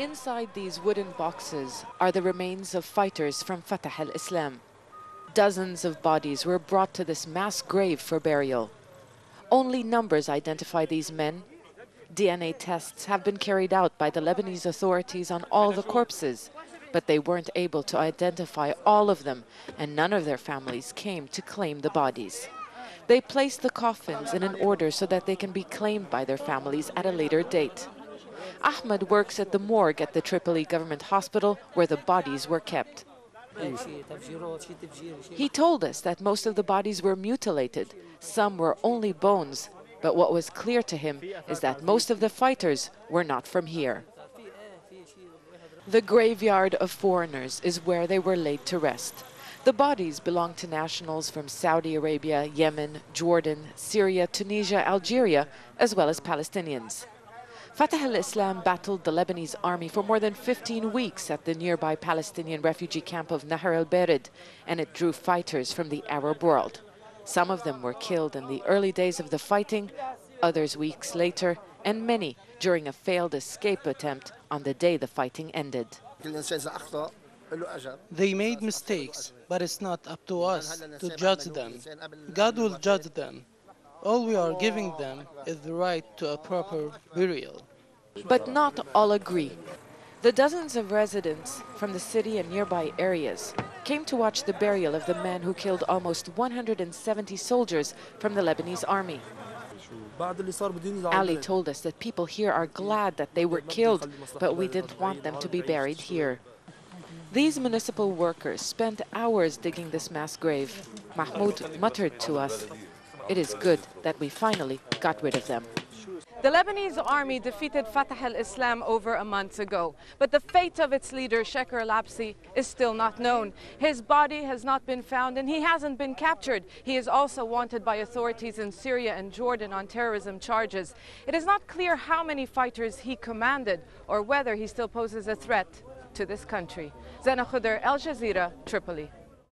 Inside these wooden boxes are the remains of fighters from Fatah al-Islam. Dozens of bodies were brought to this mass grave for burial. Only numbers identify these men. DNA tests have been carried out by the Lebanese authorities on all the corpses, but they weren't able to identify all of them, and none of their families came to claim the bodies. They placed the coffins in an order so that they can be claimed by their families at a later date. Ahmed works at the morgue at the Tripoli government hospital where the bodies were kept. He told us that most of the bodies were mutilated. Some were only bones, but what was clear to him is that most of the fighters were not from here. The graveyard of foreigners is where they were laid to rest. The bodies belong to nationals from Saudi Arabia, Yemen, Jordan, Syria, Tunisia, Algeria, as well as Palestinians. Fatah al-Islam battled the Lebanese army for more than 15 weeks at the nearby Palestinian refugee camp of Nahr al-Barid, and it drew fighters from the Arab world. Some of them were killed in the early days of the fighting, others weeks later, and many during a failed escape attempt on the day the fighting ended. They made mistakes, but it's not up to us to judge them. God will judge them. All we are giving them is the right to a proper burial. But not all agree. The dozens of residents from the city and nearby areas came to watch the burial of the man who killed almost 170 soldiers from the Lebanese army. Ali told us that people here are glad that they were killed, but we didn't want them to be buried here. These municipal workers spent hours digging this mass grave. Mahmoud muttered to us, "It is good that we finally got rid of them." The Lebanese army defeated Fatah al-Islam over a month ago, but the fate of its leader, SHEIKH al-Absi, is still not known. His body has not been found and he hasn't been captured. He is also wanted by authorities in Syria and Jordan on terrorism charges. It is not clear how many fighters he commanded or whether he still poses a threat to this country. ZEINA KHODR, Al Jazeera, Tripoli.